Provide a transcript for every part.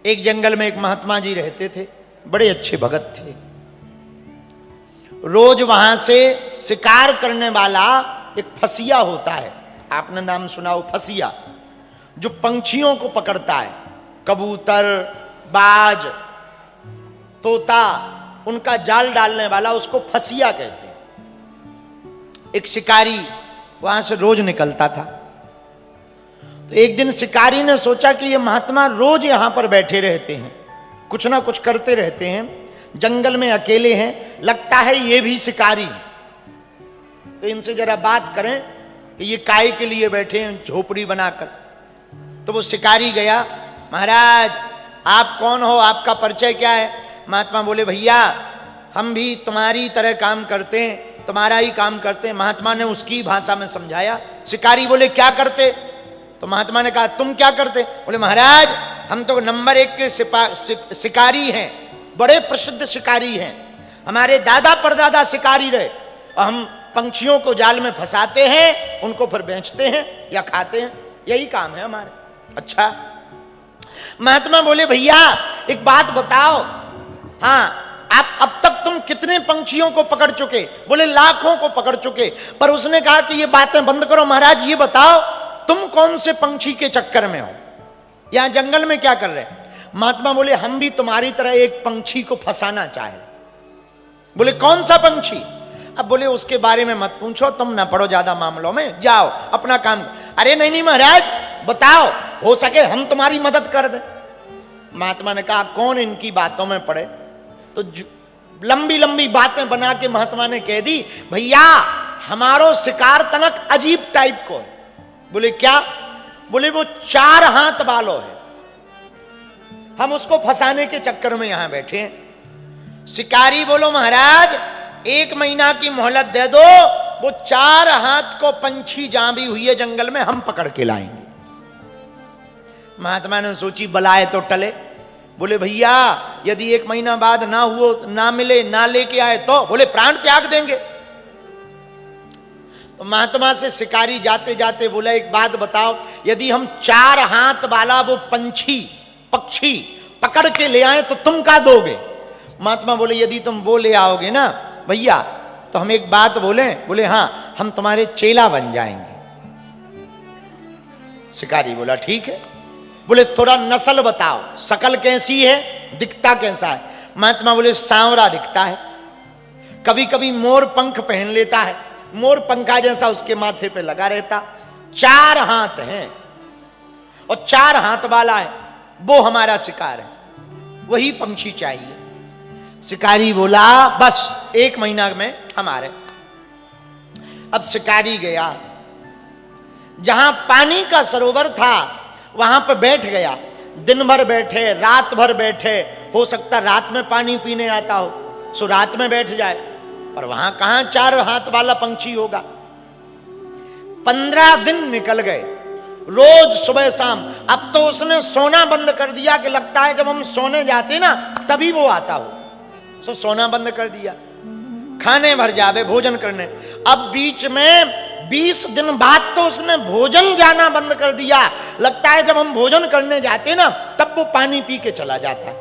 एक जंगल में एक महात्मा जी रहते थे, बड़े अच्छे भगत थे। रोज वहां से शिकार करने वाला एक फसिया होता है, आपने नाम सुना हो फसिया, जो पंछियों को पकड़ता है, कबूतर, बाज, तोता, उनका जाल डालने वाला, उसको फसिया कहते हैं। एक शिकारी वहां से रोज निकलता था। तो एक दिन शिकारी ने सोचा कि ये महात्मा रोज यहां पर बैठे रहते हैं, कुछ ना कुछ करते रहते हैं, जंगल में अकेले हैं, लगता है ये भी शिकारी हैं, तो इनसे जरा बात करें कि ये काय के लिए बैठे हैं झोपड़ी बनाकर। तो वो शिकारी गया, महाराज आप कौन हो, आपका परिचय क्या है? महात्मा बोले, भैया हम भी तुम्हारी तरह काम करते हैं, तुम्हारा ही काम करते हैं। महात्मा ने उसकी भाषा में समझाया। शिकारी बोले, क्या करते? तो महात्मा ने कहा, तुम क्या करते? बोले, महाराज हम तो नंबर 1 के शिकारी हैं, बड़े प्रसिद्ध शिकारी हैं, हमारे दादा परदादा शिकारी रहे, और हम पंछियों को जाल में फंसाते हैं, उनको फिर बेचते हैं या खाते हैं, यही काम है हमारे। अच्छा। महात्मा बोले, भैया एक बात बताओ, हाँ आप अब तक तुम कितने पंछियों को पकड़ चुके? बोले, लाखों को पकड़ चुके। पर उसने कहा कि ये बातें बंद करो महाराज, ये बताओ तुम कौन से पंछी के चक्कर में हो, यहां जंगल में क्या कर रहे? महात्मा बोले, हम भी तुम्हारी तरह एक पंछी को फंसाना चाहे। बोले, कौन सा पंछी? अब बोले, उसके बारे में मत पूछो, तुम ना पड़ो ज्यादा मामलों में, जाओ अपना काम। अरे नहीं नहीं महाराज बताओ, हो सके हम तुम्हारी मदद कर दे। महात्मा ने कहा, कौन इनकी बातों में पड़े? तो लंबी लंबी बातें बना के महात्मा ने कह दी, भैया हमारो शिकार तनक अजीब टाइप को है। बोले, क्या? बोले, वो 4 हाथ वालों है, हम उसको फंसाने के चक्कर में यहां बैठे हैं। शिकारी बोलो, महाराज 1 महीना की मोहलत दे दो, वो 4 हाथ को पंछी जहां भी हुई है जंगल में हम पकड़ के लाएंगे। महात्मा ने सोची, बलाए तो टले। बोले, भैया यदि 1 महीना बाद ना हुआ, ना मिले, ना लेके आए तो? बोले, प्राण त्याग देंगे। तो महात्मा से शिकारी जाते जाते बोला, एक बात बताओ, यदि हम 4 हाथ वाला वो पक्षी पकड़ के ले आए तो तुम क्या दोगे? महात्मा बोले, यदि तुम वो ले आओगे ना भैया तो हम एक बात बोले? बोले, हाँ हम तुम्हारे चेला बन जाएंगे। शिकारी बोला, ठीक है। बोले, थोड़ा नस्ल बताओ, शकल कैसी है, दिखता कैसा है? महात्मा बोले, सांवरा दिखता है, कभी कभी मोर पंख पहन लेता है, मोर पंखा जैसा उसके माथे पे लगा रहता, 4 हाथ हैं और 4 हाथ वाला है, वो हमारा शिकार है, वही पंछी चाहिए। शिकारी बोला, बस 1 महीना में हमारे। अब शिकारी गया, जहां पानी का सरोवर था वहां पर बैठ गया, दिन भर बैठे, रात भर बैठे, हो सकता रात में पानी पीने आता हो, सो रात में बैठ जाए, पर वहां कहां 4 हाथ वाला पंछी होगा। 15 दिन निकल गए, रोज सुबह शाम। अब तो उसने सोना बंद कर दिया कि लगता है जब हम सोने जाते ना तभी वो आता हो, सो सोना बंद कर दिया, खाने भर जावे भोजन करने। अब बीच में 20 दिन बाद तो उसने भोजन जाना बंद कर दिया, लगता है जब हम भोजन करने जाते ना तब वो पानी पी के चला जाता।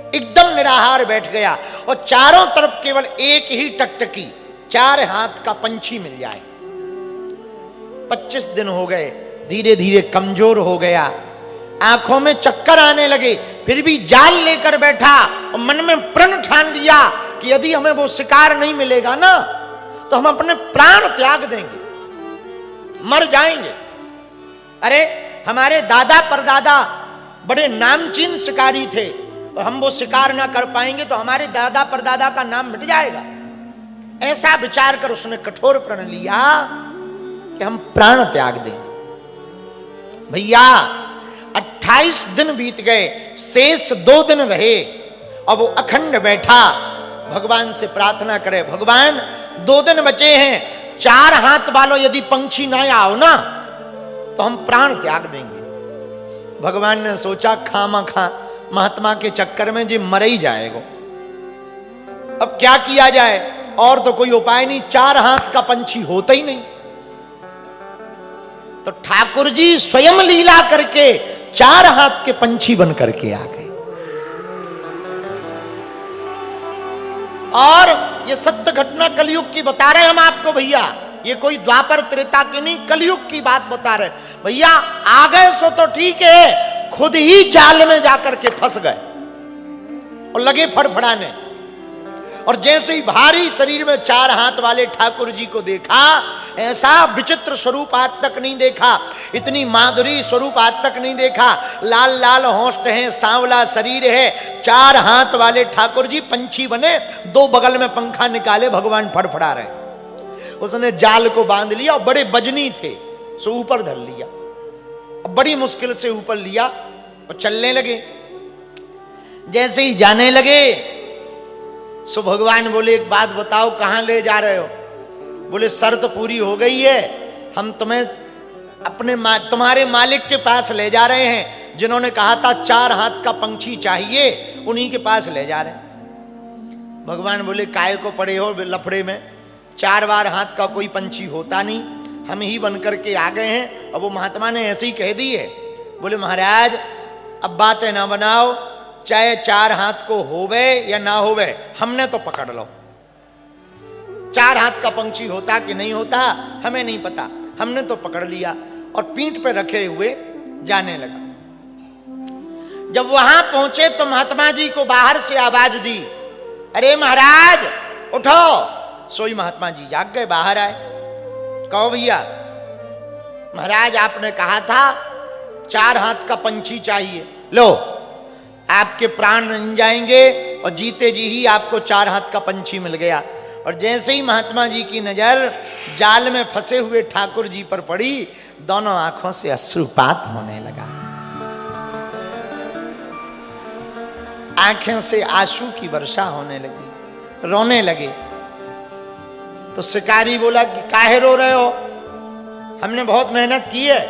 एकदम निराहार बैठ गया और चारों तरफ केवल एक ही टकटकी 4 हाथ का पंछी मिल जाए। 25 दिन हो गए, धीरे धीरे कमजोर हो गया, आंखों में चक्कर आने लगे, फिर भी जाल लेकर बैठा और मन में प्रण ठान लिया कि यदि हमें वो शिकार नहीं मिलेगा ना तो हम अपने प्राण त्याग देंगे, मर जाएंगे। अरे हमारे दादा परदादा बड़े नामचीन शिकारी थे और हम वो शिकार ना कर पाएंगे तो हमारे दादा परदादा का नाम मिट जाएगा। ऐसा विचार कर उसने कठोर प्रण लिया कि हम प्राण त्याग देंगे। भैया 28 दिन बीत गए, शेष 2 दिन रहे और वो अखंड बैठा, भगवान से प्रार्थना करे, भगवान 2 दिन बचे हैं, 4 हाथ वालों यदि पंछी ना आओ ना तो हम प्राण त्याग देंगे। भगवान ने सोचा, खामखा महात्मा के चक्कर में जी मर ही जाएगा, अब क्या किया जाए, और तो कोई उपाय नहीं, 4 हाथ का पंछी होता ही नहीं। तो ठाकुर जी स्वयं लीला करके 4 हाथ के पंछी बन करके आ गए। और ये सत्य घटना कलयुग की बता रहे हम आपको भैया, ये कोई द्वापर त्रेता की नहीं, कलयुग की बात बता रहे भैया। आ गए सो तो ठीक है, खुद ही जाल में जाकर के फंस गए और लगे फड़फड़ाने। और जैसे ही भारी शरीर में 4 हाथ वाले ठाकुर जी को देखा, ऐसा विचित्र स्वरूप आज तक नहीं देखा, इतनी माधुरी स्वरूप आज तक नहीं देखा। लाल लाल होंठ है, सांवला शरीर है, 4 हाथ वाले ठाकुर जी पंछी बने, 2 बगल में पंखा निकाले, भगवान फड़फड़ा रहे। उसने जाल को बांध लिया और बड़े बजनी थे, सो ऊपर धर लिया, बड़ी मुश्किल से ऊपर लिया और चलने लगे। जैसे ही जाने लगे सो भगवान बोले एक बात बताओ, कहां ले जा रहे हो? बोले शर्त पूरी हो गई है, हम तुम्हें अपने तुम्हारे मालिक के पास ले जा रहे हैं, जिन्होंने कहा था 4 हाथ का पंछी चाहिए, उन्हीं के पास ले जा रहे हैं। भगवान बोले काय को पड़े हो लफड़े में, 4 बार हाथ का कोई पंछी होता नहीं, हम ही बन करके आ गए हैं। और वो महात्मा ने ऐसे ही कह दी है। बोले महाराज अब बातें ना बनाओ, चाहे 4 हाथ को होवे या ना होवे, हमने तो पकड़ लो। 4 हाथ का पंछी होता कि नहीं होता हमें नहीं पता, हमने तो पकड़ लिया। और पीठ पे रखे हुए जाने लगा। जब वहां पहुंचे तो महात्मा जी को बाहर से आवाज दी, अरे महाराज उठो। सोई महात्मा जी जाग गए, बाहर आए। कहो भैया। महाराज आपने कहा था 4 हाथ का पंछी चाहिए, लो आपके प्राण नहीं जाएंगे और जीते जी ही आपको 4 हाथ का पंछी मिल गया। और जैसे ही महात्मा जी की नजर जाल में फंसे हुए ठाकुर जी पर पड़ी, दोनों आंखों से अश्रुपात होने लगा, आंखों से आंसू की वर्षा होने लगी, रोने लगे। तो शिकारी बोला कि काहे रो रहे हो? हमने बहुत मेहनत की है,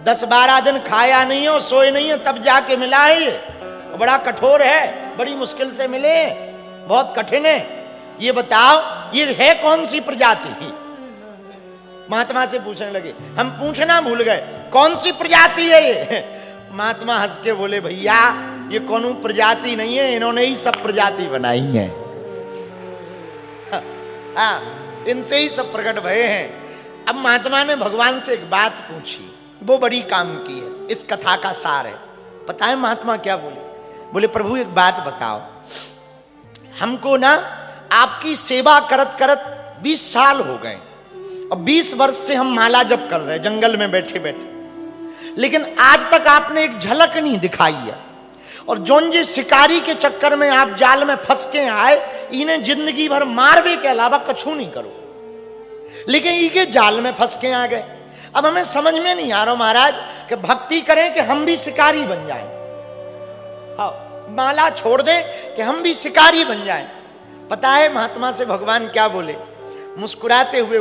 10-12 दिन खाया नहीं हो, सोए नहीं है, तब जाके मिला है। ये बड़ा कठोर है, बड़ी मुश्किल से मिले, बहुत कठिन है। ये बताओ ये है कौन सी प्रजाति? महात्मा से पूछने लगे। हम पूछना भूल गए, कौन सी प्रजाति है ये? महात्मा हंस के बोले भैया ये कौन प्रजाति नहीं है, इन्होंने ही सब प्रजाति बनाई है। हाँ, इनसे ही सब प्रकट भये हैं। अब महात्मा ने भगवान से एक बात पूछी, वो बड़ी काम की है, इस कथा का सार है। पता है महात्मा क्या बोले? बोले प्रभु एक बात बताओ, हमको ना आपकी सेवा करत करत 20 साल हो गए और 20 वर्ष से हम माला जप कर रहे हैं जंगल में बैठे बैठे, लेकिन आज तक आपने एक झलक नहीं दिखाई है। और जोन जी शिकारी के चक्कर में आप जाल में फंस के आए, इन्हें जिंदगी भर मारवे के अलावा कछु नहीं करो, लेकिन इनके जाल में फंस के आ गए। अब हमें समझ में नहीं आ रहा महाराज कि भक्ति करें कि हम भी शिकारी बन जाएं, हाँ, माला छोड़ दें कि हम भी शिकारी बन जाएं। पता है महात्मा से भगवान क्या बोले? मुस्कुराते हुए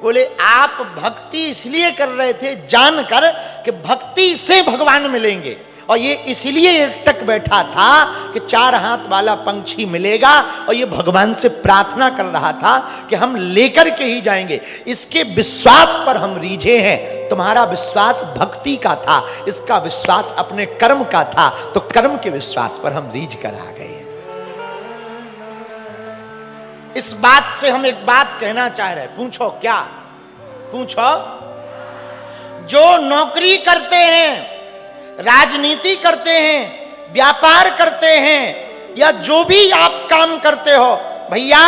बोले आप भक्ति इसलिए कर रहे थे जानकर कि भक्ति से भगवान मिलेंगे, और ये इसलिए एकटक बैठा था कि 4 हाथ वाला पंछी मिलेगा, और ये भगवान से प्रार्थना कर रहा था कि हम लेकर के ही जाएंगे। इसके विश्वास पर हम रीझे हैं। तुम्हारा विश्वास भक्ति का था, इसका विश्वास अपने कर्म का था, तो कर्म के विश्वास पर हम रीझ कर आ गए। इस बात से हम एक बात कहना चाह रहे हैं। पूछो क्या? पूछो। जो नौकरी करते हैं, राजनीति करते हैं, व्यापार करते हैं, या जो भी आप काम करते हो, भैया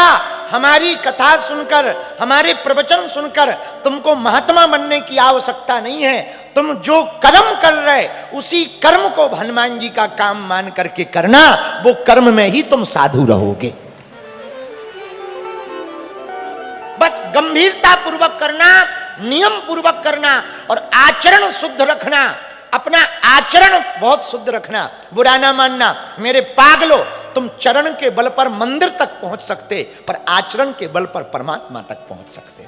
हमारी कथा सुनकर, हमारे प्रवचन सुनकर तुमको महात्मा बनने की आवश्यकता नहीं है। तुम जो कर्म कर रहे उसी कर्म को हनुमान जी का काम मान करके करना, वो कर्म में ही तुम साधु रहोगे। बस गंभीरता पूर्वक करना, नियम पूर्वक करना और आचरण शुद्ध रखना। अपना आचरण बहुत शुद्ध रखना, बुरा ना मानना। मेरे पागलो, तुम चरण के बल पर मंदिर तक पहुंच सकते, पर आचरण के बल पर परमात्मा तक पहुंच सकते।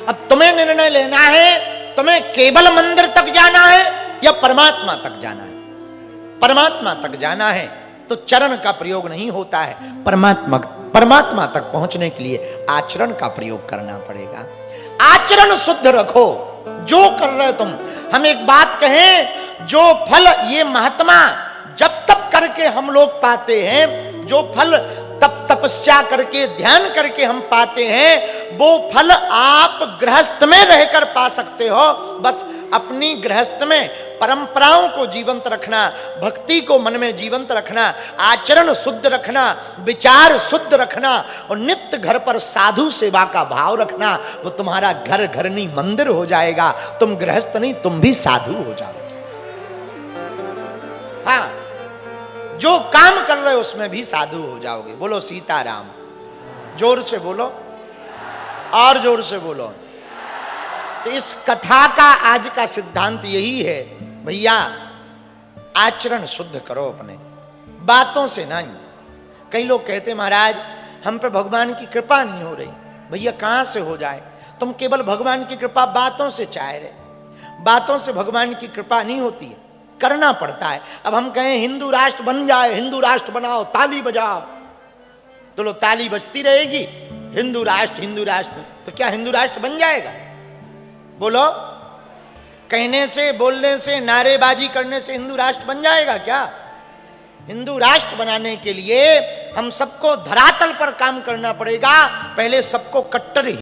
अब तुम्हें निर्णय लेना है, तुम्हें केवल मंदिर तक जाना है या परमात्मा तक जाना है। परमात्मा तक जाना है तो चरण का प्रयोग नहीं होता है, परमात्मा तक पहुंचने के लिए आचरण का प्रयोग करना पड़ेगा। आचरण शुद्ध रखो, जो कर रहे तुम। हम एक बात कहें, जो फल ये महात्मा जब तप करके हम लोग पाते हैं, जो फल तप तपस्या करके ध्यान करके हम पाते हैं, वो फल आप गृहस्थ में रहकर पा सकते हो। बस अपनी गृहस्थ में परंपराओं को जीवंत रखना, भक्ति को मन में जीवंत रखना, आचरण शुद्ध रखना, विचार शुद्ध रखना और नित्य घर पर साधु सेवा का भाव रखना। वो तुम्हारा घर घर नहीं मंदिर हो जाएगा। तुम गृहस्थ नहीं, तुम भी साधु हो जाओगे। हाँ, जो काम कर रहे हो उसमें भी साधु हो जाओगे। बोलो सीताराम। जोर से बोलो और जोर से बोलो। तो इस कथा का आज का सिद्धांत यही है, भैया आचरण शुद्ध करो अपने, बातों से नहीं। कई लोग कहते महाराज हम पे भगवान की कृपा नहीं हो रही। भैया कहां से हो जाए? तुम केवल भगवान की कृपा बातों से चाह रहे। बातों से भगवान की कृपा नहीं होती है, करना पड़ता है। अब हम कहें हिंदू राष्ट्र बन जाए, हिंदू राष्ट्र बनाओ, ताली बजाओ, तो लो ताली बजती रहेगी। हिंदू राष्ट्र, तो क्या हिंदू राष्ट्र बन जाएगा? बोलो, कहने से, बोलने से, नारेबाजी करने से हिंदू राष्ट्र बन जाएगा क्या? हिंदू राष्ट्र बनाने के लिए हम सबको धरातल पर काम करना पड़ेगा। पहले सबको कट्टर